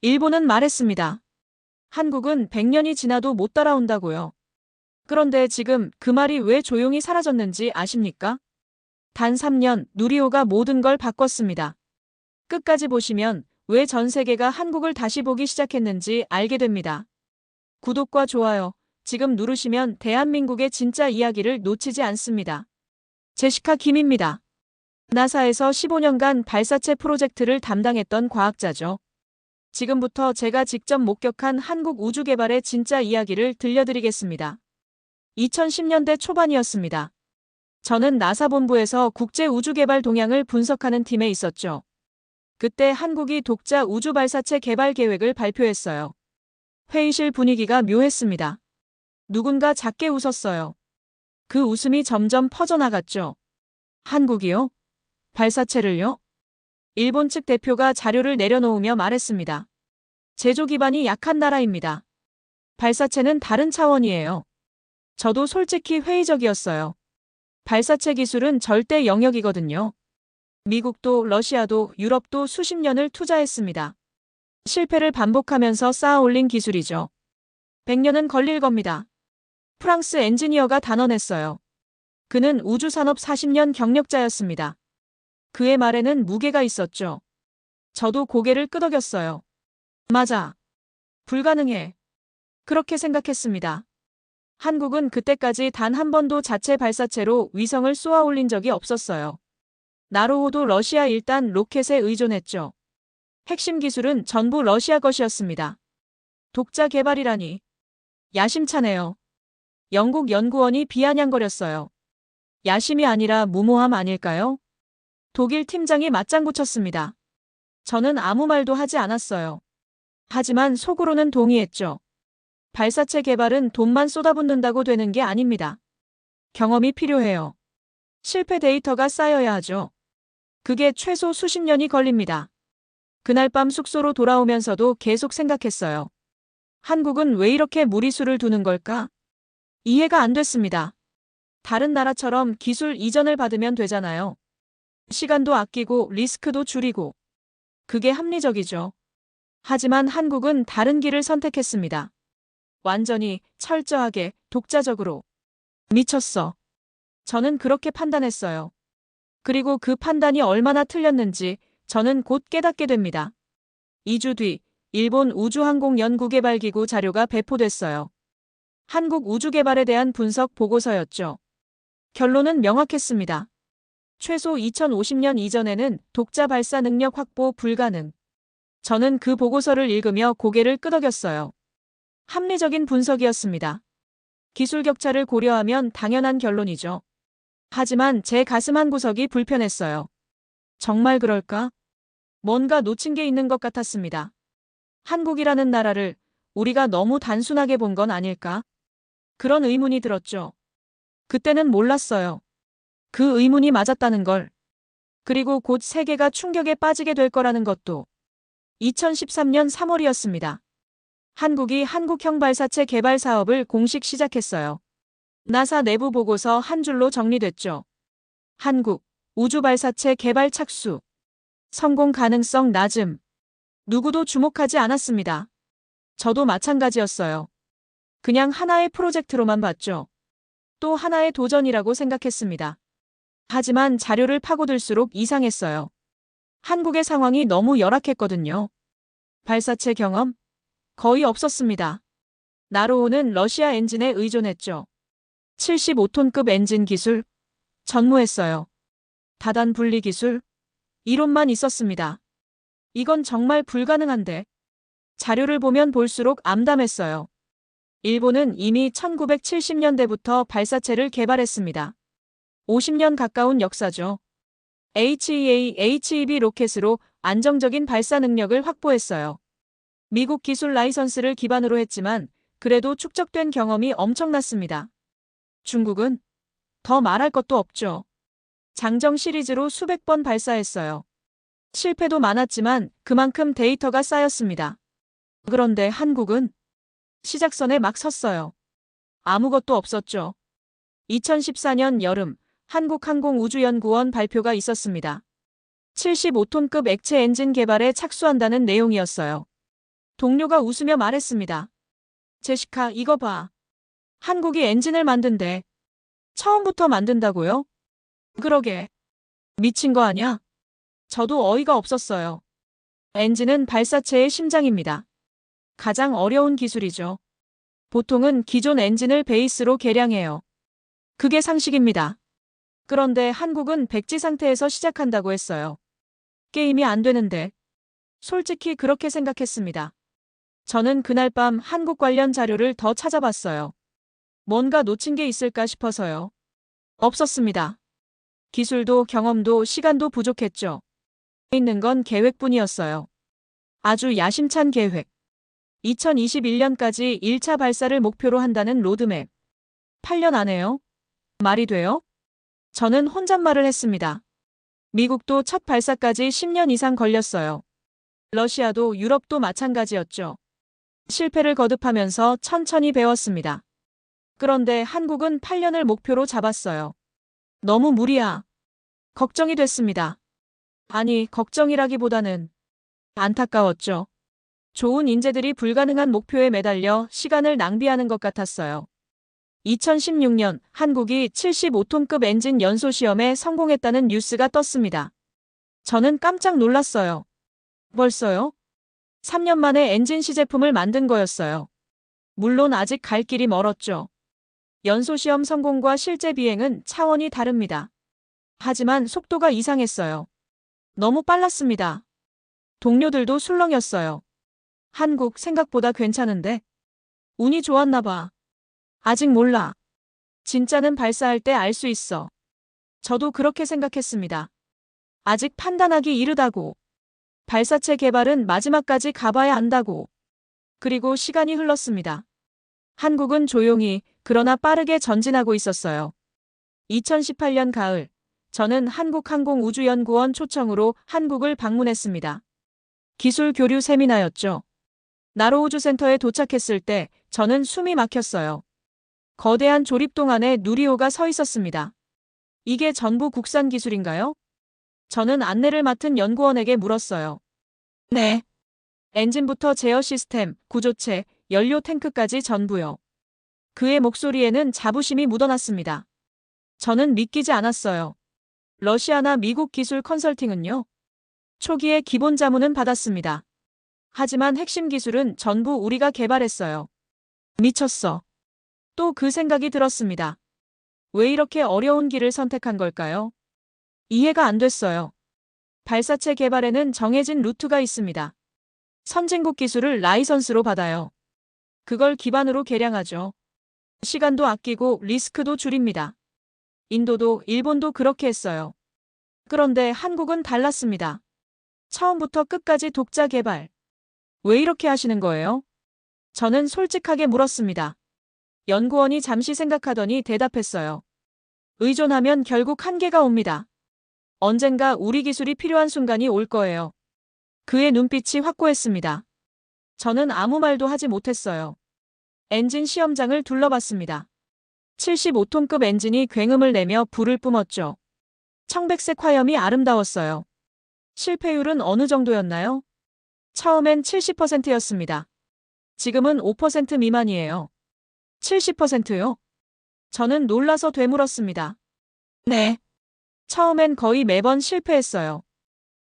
일본은 말했습니다. 한국은 100년이 지나도 못 따라온다고요. 그런데 지금 그 말이 왜 조용히 사라졌는지 아십니까? 단 3년 누리호가 모든 걸 바꿨습니다. 끝까지 보시면 왜 전 세계가 한국을 다시 보기 시작했는지 알게 됩니다. 구독과 좋아요 지금 누르시면 대한민국의 진짜 이야기를 놓치지 않습니다. 제시카 김입니다. 나사에서 15년간 발사체 프로젝트를 담당했던 과학자죠. 지금부터 제가 직접 목격한 한국 우주 개발의 진짜 이야기를 들려드리겠습니다. 2010년대 초반이었습니다. 저는 나사 본부에서 국제 우주 개발 동향을 분석하는 팀에 있었죠. 그때 한국이 독자 우주 발사체 개발 계획을 발표했어요. 회의실 분위기가 묘했습니다. 누군가 작게 웃었어요. 그 웃음이 점점 퍼져나갔죠. 한국이요? 발사체를요? 일본 측 대표가 자료를 내려놓으며 말했습니다. 제조 기반이 약한 나라입니다. 발사체는 다른 차원이에요. 저도 솔직히 회의적이었어요. 발사체 기술은 절대 영역이거든요. 미국도 러시아도 유럽도 수십 년을 투자했습니다. 실패를 반복하면서 쌓아 올린 기술이죠. 100년은 걸릴 겁니다. 프랑스 엔지니어가 단언했어요. 그는 우주산업 40년 경력자였습니다. 그의 말에는 무게가 있었죠. 저도 고개를 끄덕였어요. 맞아. 불가능해. 그렇게 생각했습니다. 한국은 그때까지 단 한 번도 자체 발사체로 위성을 쏘아 올린 적이 없었어요. 나로호도 러시아 일단 로켓에 의존했죠. 핵심 기술은 전부 러시아 것이었습니다. 독자 개발이라니. 야심차네요. 영국 연구원이 비아냥거렸어요. 야심이 아니라 무모함 아닐까요? 독일 팀장이 맞장구 쳤습니다. 저는 아무 말도 하지 않았어요. 하지만 속으로는 동의했죠. 발사체 개발은 돈만 쏟아붓는다고 되는 게 아닙니다. 경험이 필요해요. 실패 데이터가 쌓여야 하죠. 그게 최소 수십 년이 걸립니다. 그날 밤 숙소로 돌아오면서도 계속 생각했어요. 한국은 왜 이렇게 무리수를 두는 걸까? 이해가 안 됐습니다. 다른 나라처럼 기술 이전을 받으면 되잖아요. 시간도 아끼고 리스크도 줄이고. 그게 합리적이죠. 하지만 한국은 다른 길을 선택했습니다. 완전히 철저하게 독자적으로. 미쳤어. 저는 그렇게 판단했어요. 그리고 그 판단이 얼마나 틀렸는지 저는 곧 깨닫게 됩니다. 2주 뒤 일본 우주항공연구개발기구 자료가 배포됐어요. 한국 우주개발에 대한 분석 보고서였죠. 결론은 명확했습니다. 최소 2050년 이전에는 독자 발사 능력 확보 불가능. 저는 그 보고서를 읽으며 고개를 끄덕였어요. 합리적인 분석이었습니다. 기술 격차를 고려하면 당연한 결론이죠. 하지만 제 가슴 한 구석이 불편했어요. 정말 그럴까? 뭔가 놓친 게 있는 것 같았습니다. 한국이라는 나라를 우리가 너무 단순하게 본 건 아닐까? 그런 의문이 들었죠. 그때는 몰랐어요. 그 의문이 맞았다는 걸. 그리고 곧 세계가 충격에 빠지게 될 거라는 것도. 2013년 3월이었습니다. 한국이 한국형 발사체 개발 사업을 공식 시작했어요. 나사 내부 보고서 한 줄로 정리됐죠. 한국 우주 발사체 개발 착수. 성공 가능성 낮음. 누구도 주목하지 않았습니다. 저도 마찬가지였어요. 그냥 하나의 프로젝트로만 봤죠. 또 하나의 도전이라고 생각했습니다. 하지만 자료를 파고들수록 이상했어요. 한국의 상황이 너무 열악했거든요. 발사체 경험? 거의 없었습니다. 나로호는 러시아 엔진에 의존했죠. 75톤급 엔진 기술? 전무했어요. 다단 분리 기술? 이론만 있었습니다. 이건 정말 불가능한데. 자료를 보면 볼수록 암담했어요. 일본은 이미 1970년대부터 발사체를 개발했습니다. 50년 가까운 역사죠. HEA, HEB 로켓으로 안정적인 발사 능력을 확보했어요. 미국 기술 라이선스를 기반으로 했지만 그래도 축적된 경험이 엄청났습니다. 중국은 더 말할 것도 없죠. 장정 시리즈로 수백 번 발사했어요. 실패도 많았지만 그만큼 데이터가 쌓였습니다. 그런데 한국은 시작선에 막 섰어요. 아무것도 없었죠. 2014년 여름 한국항공우주연구원 발표가 있었습니다. 75톤급 액체 엔진 개발에 착수한다는 내용이었어요. 동료가 웃으며 말했습니다. 제시카, 이거 봐. 한국이 엔진을 만든대. 처음부터 만든다고요? 그러게. 미친 거 아냐? 저도 어이가 없었어요. 엔진은 발사체의 심장입니다. 가장 어려운 기술이죠. 보통은 기존 엔진을 베이스로 개량해요. 그게 상식입니다. 그런데 한국은 백지 상태에서 시작한다고 했어요. 게임이 안 되는데. 솔직히 그렇게 생각했습니다. 저는 그날 밤 한국 관련 자료를 더 찾아봤어요. 뭔가 놓친 게 있을까 싶어서요. 없었습니다. 기술도 경험도 시간도 부족했죠. 있는 건 계획뿐이었어요. 아주 야심찬 계획. 2021년까지 1차 발사를 목표로 한다는 로드맵. 8년 안에요? 말이 돼요? 저는 혼잣말을 했습니다. 미국도 첫 발사까지 10년 이상 걸렸어요. 러시아도 유럽도 마찬가지였죠. 실패를 거듭하면서 천천히 배웠습니다. 그런데 한국은 8년을 목표로 잡았어요. 너무 무리야. 걱정이 됐습니다. 아니, 걱정이라기보다는 안타까웠죠. 좋은 인재들이 불가능한 목표에 매달려 시간을 낭비하는 것 같았어요. 2016년 한국이 75톤급 엔진 연소 시험에 성공했다는 뉴스가 떴습니다. 저는 깜짝 놀랐어요. 벌써요? 3년 만에 엔진 시제품을 만든 거였어요. 물론 아직 갈 길이 멀었죠. 연소 시험 성공과 실제 비행은 차원이 다릅니다. 하지만 속도가 이상했어요. 너무 빨랐습니다. 동료들도 술렁였어요. 한국 생각보다 괜찮은데? 운이 좋았나 봐. 아직 몰라. 진짜는 발사할 때 알 수 있어. 저도 그렇게 생각했습니다. 아직 판단하기 이르다고. 발사체 개발은 마지막까지 가봐야 안다고. 그리고 시간이 흘렀습니다. 한국은 조용히 그러나 빠르게 전진하고 있었어요. 2018년 가을, 저는 한국항공우주연구원 초청으로 한국을 방문했습니다. 기술 교류 세미나였죠. 나로우주센터에 도착했을 때 저는 숨이 막혔어요. 거대한 조립동 안에 누리호가 서 있었습니다. 이게 전부 국산 기술인가요? 저는 안내를 맡은 연구원에게 물었어요. 네. 엔진부터 제어 시스템, 구조체, 연료 탱크까지 전부요. 그의 목소리에는 자부심이 묻어났습니다. 저는 믿기지 않았어요. 러시아나 미국 기술 컨설팅은요? 초기에 기본 자문은 받았습니다. 하지만 핵심 기술은 전부 우리가 개발했어요. 미쳤어. 또 그 생각이 들었습니다. 왜 이렇게 어려운 길을 선택한 걸까요? 이해가 안 됐어요. 발사체 개발에는 정해진 루트가 있습니다. 선진국 기술을 라이선스로 받아요. 그걸 기반으로 개량하죠. 시간도 아끼고 리스크도 줄입니다. 인도도 일본도 그렇게 했어요. 그런데 한국은 달랐습니다. 처음부터 끝까지 독자 개발. 왜 이렇게 하시는 거예요? 저는 솔직하게 물었습니다. 연구원이 잠시 생각하더니 대답했어요. 의존하면 결국 한계가 옵니다. 언젠가 우리 기술이 필요한 순간이 올 거예요. 그의 눈빛이 확고했습니다. 저는 아무 말도 하지 못했어요. 엔진 시험장을 둘러봤습니다. 75톤급 엔진이 굉음을 내며 불을 뿜었죠. 청백색 화염이 아름다웠어요. 실패율은 어느 정도였나요? 처음엔 70%였습니다. 지금은 5% 미만이에요. 70%요? 저는 놀라서 되물었습니다. 네. 처음엔 거의 매번 실패했어요.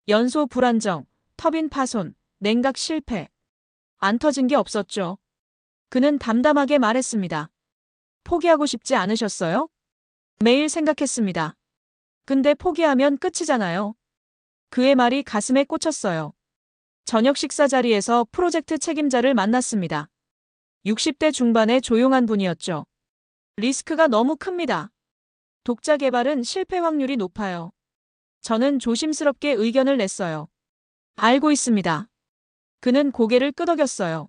연소 불안정, 터빈 파손, 냉각 실패. 안 터진 게 없었죠. 그는 담담하게 말했습니다. 포기하고 싶지 않으셨어요? 매일 생각했습니다. 근데 포기하면 끝이잖아요. 그의 말이 가슴에 꽂혔어요. 저녁 식사 자리에서 프로젝트 책임자를 만났습니다. 60대 중반의 조용한 분이었죠. 리스크가 너무 큽니다. 독자 개발은 실패 확률이 높아요. 저는 조심스럽게 의견을 냈어요. 알고 있습니다. 그는 고개를 끄덕였어요.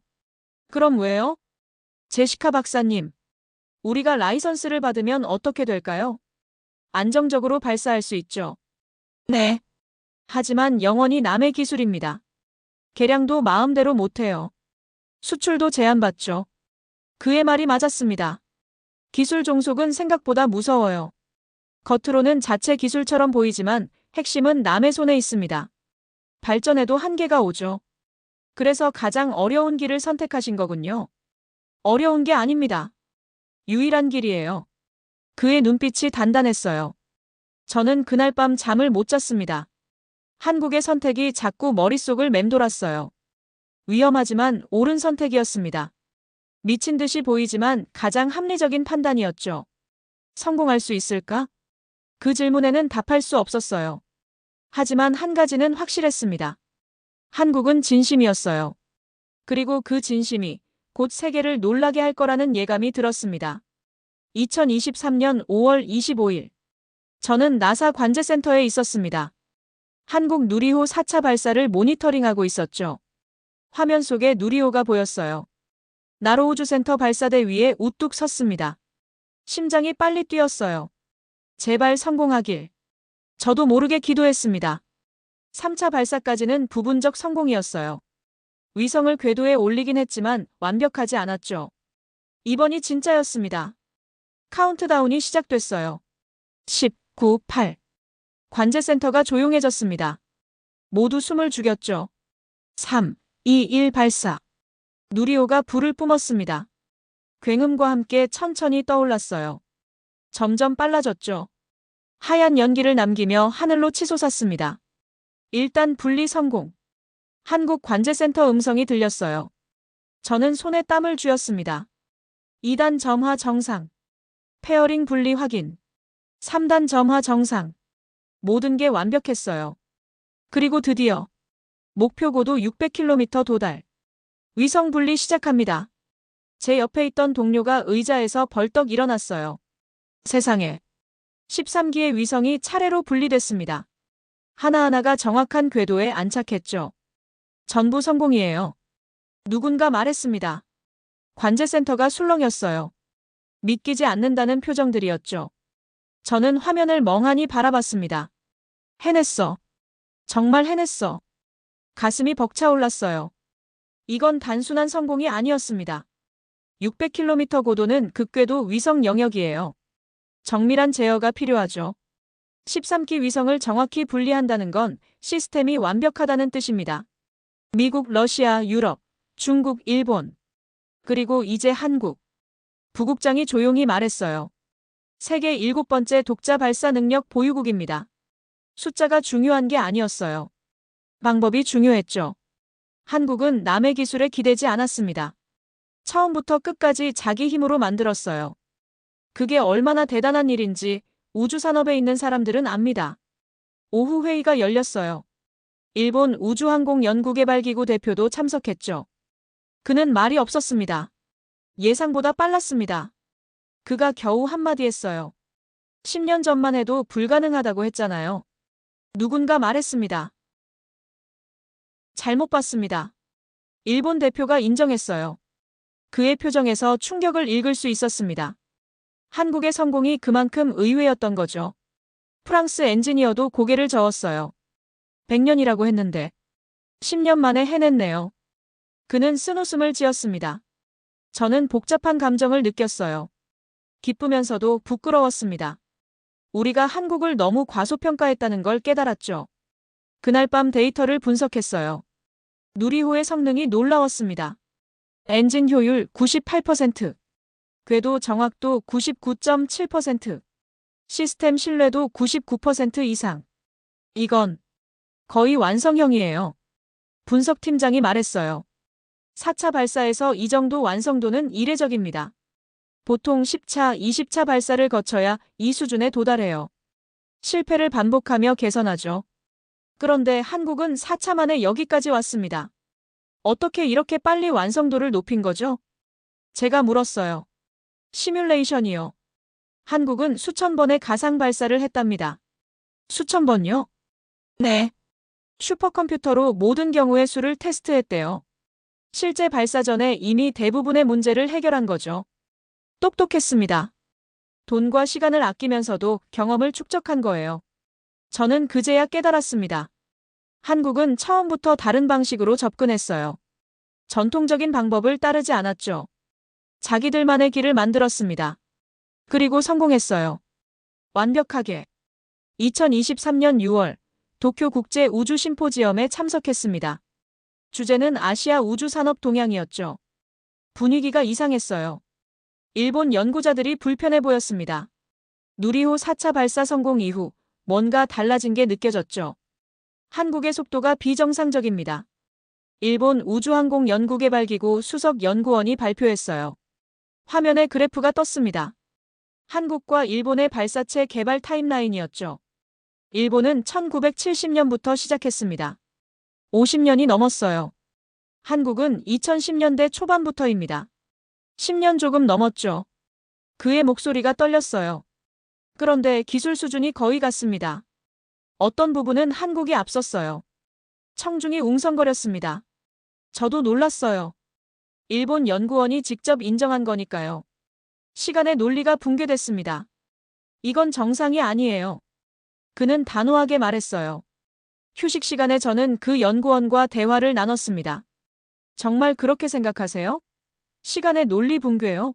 그럼 왜요? 제시카 박사님, 우리가 라이선스를 받으면 어떻게 될까요? 안정적으로 발사할 수 있죠. 네. 하지만 영원히 남의 기술입니다. 개량도 마음대로 못해요. 수출도 제한받죠. 그의 말이 맞았습니다. 기술 종속은 생각보다 무서워요. 겉으로는 자체 기술처럼 보이지만 핵심은 남의 손에 있습니다. 발전에도 한계가 오죠. 그래서 가장 어려운 길을 선택하신 거군요. 어려운 게 아닙니다. 유일한 길이에요. 그의 눈빛이 단단했어요. 저는 그날 밤 잠을 못 잤습니다. 한국의 선택이 자꾸 머릿속을 맴돌았어요. 위험하지만 옳은 선택이었습니다. 미친 듯이 보이지만 가장 합리적인 판단이었죠. 성공할 수 있을까? 그 질문에는 답할 수 없었어요. 하지만 한 가지는 확실했습니다. 한국은 진심이었어요. 그리고 그 진심이 곧 세계를 놀라게 할 거라는 예감이 들었습니다. 2023년 5월 25일. 저는 나사 관제센터에 있었습니다. 한국 누리호 4차 발사를 모니터링하고 있었죠. 화면 속에 누리호가 보였어요. 나로우주센터 발사대 위에 우뚝 섰습니다. 심장이 빨리 뛰었어요. 제발 성공하길. 저도 모르게 기도했습니다. 3차 발사까지는 부분적 성공이었어요. 위성을 궤도에 올리긴 했지만 완벽하지 않았죠. 이번이 진짜였습니다. 카운트다운이 시작됐어요. 10, 9, 8. 관제센터가 조용해졌습니다. 모두 숨을 죽였죠. 3, 2, 1 발사. 누리호가 불을 뿜었습니다. 굉음과 함께 천천히 떠올랐어요. 점점 빨라졌죠. 하얀 연기를 남기며 하늘로 치솟았습니다. 일단 분리 성공. 한국 관제센터 음성이 들렸어요. 저는 손에 땀을 쥐었습니다. 2단 점화 정상. 페어링 분리 확인. 3단 점화 정상. 모든 게 완벽했어요. 그리고 드디어 목표 고도 600km 도달. 위성 분리 시작합니다. 제 옆에 있던 동료가 의자에서 벌떡 일어났어요. 세상에. 13기의 위성이 차례로 분리됐습니다. 하나하나가 정확한 궤도에 안착했죠. 전부 성공이에요. 누군가 말했습니다. 관제센터가 술렁였어요. 믿기지 않는다는 표정들이었죠. 저는 화면을 멍하니 바라봤습니다. 해냈어. 정말 해냈어. 가슴이 벅차올랐어요. 이건 단순한 성공이 아니었습니다. 600km 고도는 극궤도 위성 영역이에요. 정밀한 제어가 필요하죠. 13기 위성을 정확히 분리한다는 건 시스템이 완벽하다는 뜻입니다. 미국, 러시아, 유럽, 중국, 일본. 그리고 이제 한국. 부국장이 조용히 말했어요. 세계 7번째 독자 발사 능력 보유국입니다. 숫자가 중요한 게 아니었어요. 방법이 중요했죠. 한국은 남의 기술에 기대지 않았습니다. 처음부터 끝까지 자기 힘으로 만들었어요. 그게 얼마나 대단한 일인지 우주산업에 있는 사람들은 압니다. 오후 회의가 열렸어요. 일본 우주항공연구개발기구 대표도 참석했죠. 그는 말이 없었습니다. 예상보다 빨랐습니다. 그가 겨우 한마디 했어요. 10년 전만 해도 불가능하다고 했잖아요. 누군가 말했습니다. 잘못 봤습니다. 일본 대표가 인정했어요. 그의 표정에서 충격을 읽을 수 있었습니다. 한국의 성공이 그만큼 의외였던 거죠. 프랑스 엔지니어도 고개를 저었어요. 100년이라고 했는데 10년 만에 해냈네요. 그는 쓴웃음을 지었습니다. 저는 복잡한 감정을 느꼈어요. 기쁘면서도 부끄러웠습니다. 우리가 한국을 너무 과소평가했다는 걸 깨달았죠. 그날 밤 데이터를 분석했어요. 누리호의 성능이 놀라웠습니다. 엔진 효율 98%, 궤도 정확도 99.7%, 시스템 신뢰도 99% 이상. 이건 거의 완성형이에요. 분석팀장이 말했어요. 4차 발사에서 이 정도 완성도는 이례적입니다. 보통 10차, 20차 발사를 거쳐야 이 수준에 도달해요. 실패를 반복하며 개선하죠. 그런데 한국은 4차 만에 여기까지 왔습니다. 어떻게 이렇게 빨리 완성도를 높인 거죠? 제가 물었어요. 시뮬레이션이요. 한국은 수천 번의 가상 발사를 했답니다. 수천 번요? 네. 슈퍼컴퓨터로 모든 경우의 수를 테스트했대요. 실제 발사 전에 이미 대부분의 문제를 해결한 거죠. 똑똑했습니다. 돈과 시간을 아끼면서도 경험을 축적한 거예요. 저는 그제야 깨달았습니다. 한국은 처음부터 다른 방식으로 접근했어요. 전통적인 방법을 따르지 않았죠. 자기들만의 길을 만들었습니다. 그리고 성공했어요. 완벽하게. 2023년 6월 도쿄 국제 우주 심포지엄에 참석했습니다. 주제는 아시아 우주산업 동향이었죠. 분위기가 이상했어요. 일본 연구자들이 불편해 보였습니다. 누리호 4차 발사 성공 이후 뭔가 달라진 게 느껴졌죠. 한국의 속도가 비정상적입니다. 일본 우주항공연구개발기구 수석연구원이 발표했어요. 화면에 그래프가 떴습니다. 한국과 일본의 발사체 개발 타임라인이었죠. 일본은 1970년부터 시작했습니다. 50년이 넘었어요. 한국은 2010년대 초반부터입니다. 10년 조금 넘었죠. 그의 목소리가 떨렸어요. 그런데 기술 수준이 거의 같습니다. 어떤 부분은 한국이 앞섰어요. 청중이 웅성거렸습니다. 저도 놀랐어요. 일본 연구원이 직접 인정한 거니까요. 시간의 논리가 붕괴됐습니다. 이건 정상이 아니에요. 그는 단호하게 말했어요. 휴식 시간에 저는 그 연구원과 대화를 나눴습니다. 정말 그렇게 생각하세요? 시간의 논리 붕괴요?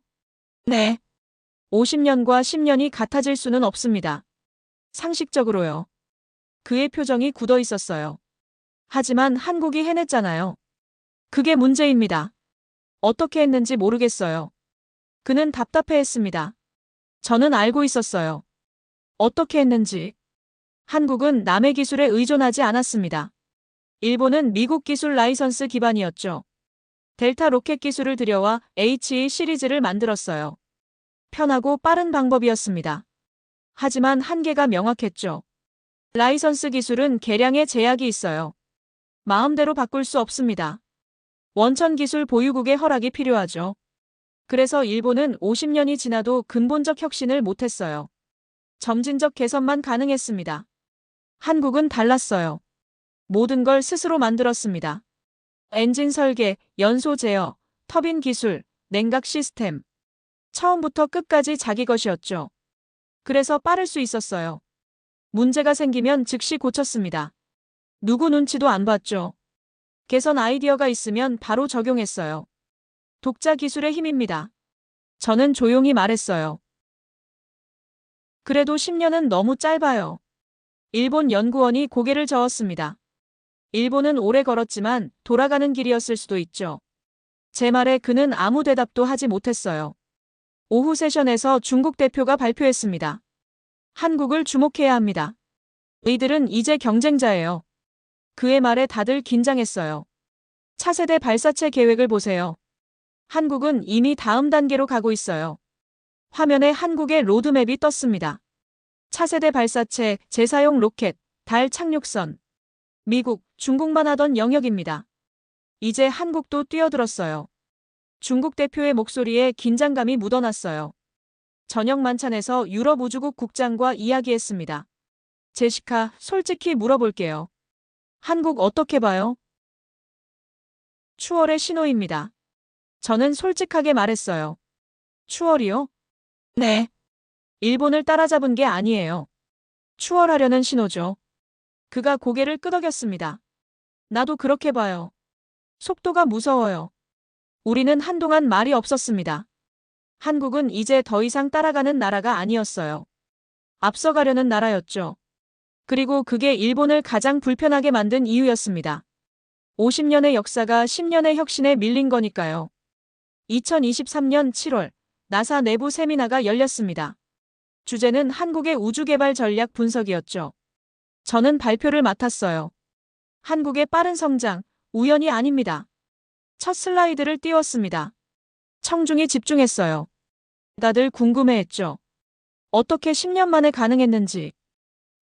네. 50년과 10년이 같아질 수는 없습니다. 상식적으로요. 그의 표정이 굳어 있었어요. 하지만 한국이 해냈잖아요. 그게 문제입니다. 어떻게 했는지 모르겠어요. 그는 답답해했습니다. 저는 알고 있었어요. 어떻게 했는지. 한국은 남의 기술에 의존하지 않았습니다. 일본은 미국 기술 라이선스 기반이었죠. 델타 로켓 기술을 들여와 HE 시리즈를 만들었어요. 편하고 빠른 방법이었습니다. 하지만 한계가 명확했죠. 라이선스 기술은 계량에 제약이 있어요. 마음대로 바꿀 수 없습니다. 원천 기술 보유국의 허락이 필요하죠. 그래서 일본은 50년이 지나도 근본적 혁신을 못했어요. 점진적 개선만 가능했습니다. 한국은 달랐어요. 모든 걸 스스로 만들었습니다. 엔진 설계, 연소 제어, 터빈 기술, 냉각 시스템. 처음부터 끝까지 자기 것이었죠. 그래서 빠를 수 있었어요. 문제가 생기면 즉시 고쳤습니다. 누구 눈치도 안 봤죠. 개선 아이디어가 있으면 바로 적용했어요. 독자 기술의 힘입니다. 저는 조용히 말했어요. 그래도 10년은 너무 짧아요. 일본 연구원이 고개를 저었습니다. 일본은 오래 걸었지만 돌아가는 길이었을 수도 있죠. 제 말에 그는 아무 대답도 하지 못했어요. 오후 세션에서 중국 대표가 발표했습니다. 한국을 주목해야 합니다. 이들은 이제 경쟁자예요. 그의 말에 다들 긴장했어요. 차세대 발사체 계획을 보세요. 한국은 이미 다음 단계로 가고 있어요. 화면에 한국의 로드맵이 떴습니다. 차세대 발사체, 재사용 로켓, 달 착륙선. 미국, 중국만 하던 영역입니다. 이제 한국도 뛰어들었어요. 중국 대표의 목소리에 긴장감이 묻어났어요. 저녁 만찬에서 유럽 우주국 국장과 이야기했습니다. 제시카, 솔직히 물어볼게요. 한국 어떻게 봐요? 추월의 신호입니다. 저는 솔직하게 말했어요. 추월이요? 네. 일본을 따라잡은 게 아니에요. 추월하려는 신호죠. 그가 고개를 끄덕였습니다. 나도 그렇게 봐요. 속도가 무서워요. 우리는 한동안 말이 없었습니다. 한국은 이제 더 이상 따라가는 나라가 아니었어요. 앞서가려는 나라였죠. 그리고 그게 일본을 가장 불편하게 만든 이유였습니다. 50년의 역사가 10년의 혁신에 밀린 거니까요. 2023년 7월 나사 내부 세미나가 열렸습니다. 주제는 한국의 우주개발 전략 분석이었죠. 저는 발표를 맡았어요. 한국의 빠른 성장, 우연이 아닙니다. 첫 슬라이드를 띄웠습니다. 청중이 집중했어요. 다들 궁금해했죠. 어떻게 10년 만에 가능했는지.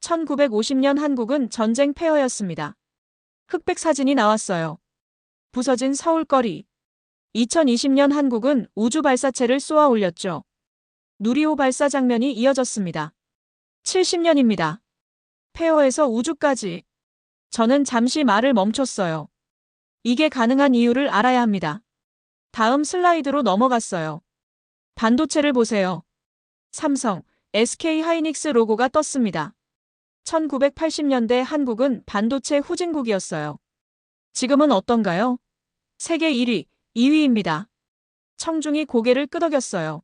1950년 한국은 전쟁 폐허였습니다. 흑백 사진이 나왔어요. 부서진 서울거리. 2020년 한국은 우주 발사체를 쏘아 올렸죠. 누리호 발사 장면이 이어졌습니다. 70년입니다. 폐허에서 우주까지. 저는 잠시 말을 멈췄어요. 이게 가능한 이유를 알아야 합니다. 다음 슬라이드로 넘어갔어요. 반도체를 보세요. 삼성, SK 하이닉스 로고가 떴습니다. 1980년대 한국은 반도체 후진국이었어요. 지금은 어떤가요? 세계 1위, 2위입니다. 청중이 고개를 끄덕였어요.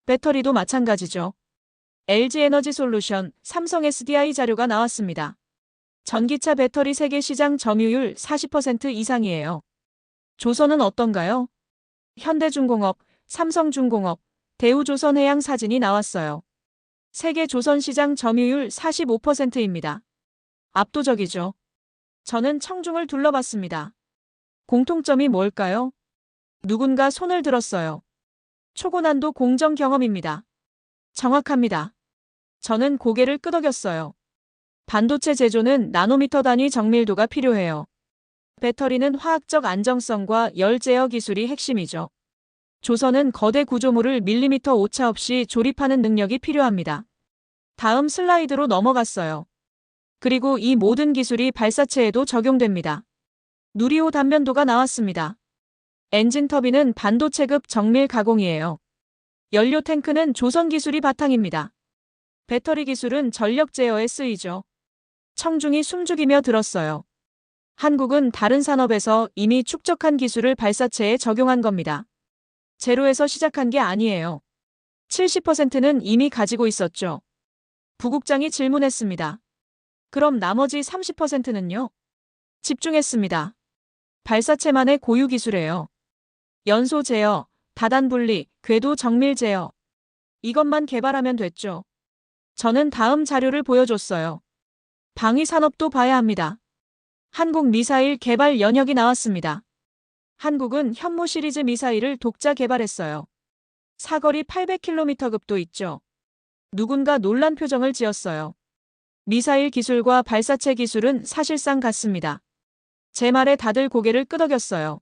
배터리도 마찬가지죠. LG 에너지 솔루션, 삼성 SDI 자료가 나왔습니다. 전기차 배터리 세계 시장 점유율 40% 이상이에요. 조선은 어떤가요? 현대중공업, 삼성중공업, 대우조선해양 사진이 나왔어요. 세계 조선 시장 점유율 45%입니다. 압도적이죠. 저는 청중을 둘러봤습니다. 공통점이 뭘까요? 누군가 손을 들었어요. 초고난도 공정 경험입니다. 정확합니다. 저는 고개를 끄덕였어요. 반도체 제조는 나노미터 단위 정밀도가 필요해요. 배터리는 화학적 안정성과 열 제어 기술이 핵심이죠. 조선은 거대 구조물을 밀리미터 오차 없이 조립하는 능력이 필요합니다. 다음 슬라이드로 넘어갔어요. 그리고 이 모든 기술이 발사체에도 적용됩니다. 누리호 단면도가 나왔습니다. 엔진 터빈은 반도체급 정밀 가공이에요. 연료 탱크는 조선 기술이 바탕입니다. 배터리 기술은 전력 제어에 쓰이죠. 청중이 숨죽이며 들었어요. 한국은 다른 산업에서 이미 축적한 기술을 발사체에 적용한 겁니다. 제로에서 시작한 게 아니에요. 70%는 이미 가지고 있었죠. 부국장이 질문했습니다. 그럼 나머지 30%는요? 집중했습니다. 발사체만의 고유 기술이에요. 연소 제어, 다단 분리, 궤도 정밀 제어. 이것만 개발하면 됐죠. 저는 다음 자료를 보여줬어요. 방위 산업도 봐야 합니다. 한국 미사일 개발 연역이 나왔습니다. 한국은 현무 시리즈 미사일을 독자 개발했어요. 사거리 800km급도 있죠. 누군가 놀란 표정을 지었어요. 미사일 기술과 발사체 기술은 사실상 같습니다. 제 말에 다들 고개를 끄덕였어요.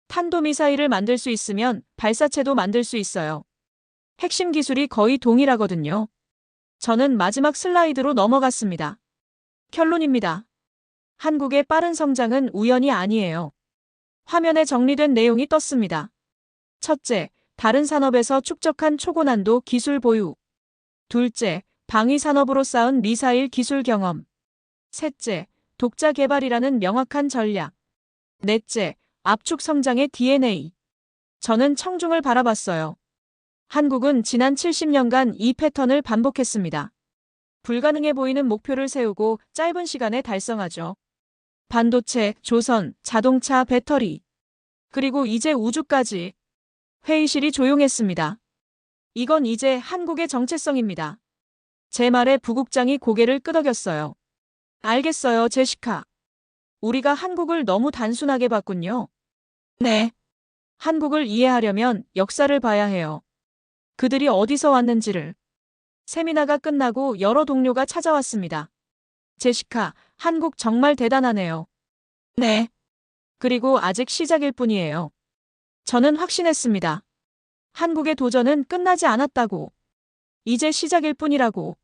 탄도미사일을 만들 수 있으면 발사체도 만들 수 있어요. 핵심 기술이 거의 동일하거든요. 저는 마지막 슬라이드로 넘어갔습니다. 결론입니다. 한국의 빠른 성장은 우연이 아니에요. 화면에 정리된 내용이 떴습니다. 첫째, 다른 산업에서 축적한 초고난도 기술 보유. 둘째, 방위 산업으로 쌓은 미사일 기술 경험. 셋째, 독자 개발이라는 명확한 전략. 넷째, 압축 성장의 DNA. 저는 청중을 바라봤어요. 한국은 지난 70년간 이 패턴을 반복했습니다. 불가능해 보이는 목표를 세우고 짧은 시간에 달성하죠. 반도체, 조선, 자동차, 배터리. 그리고 이제 우주까지. 회의실이 조용했습니다. 이건 이제 한국의 정체성입니다. 제 말에 부국장이 고개를 끄덕였어요. 알겠어요, 제시카. 우리가 한국을 너무 단순하게 봤군요. 네. 한국을 이해하려면 역사를 봐야 해요. 그들이 어디서 왔는지를. 세미나가 끝나고 여러 동료가 찾아왔습니다. 제시카, 한국 정말 대단하네요. 네. 그리고 아직 시작일 뿐이에요. 저는 확신했습니다. 한국의 도전은 끝나지 않았다고. 이제 시작일 뿐이라고.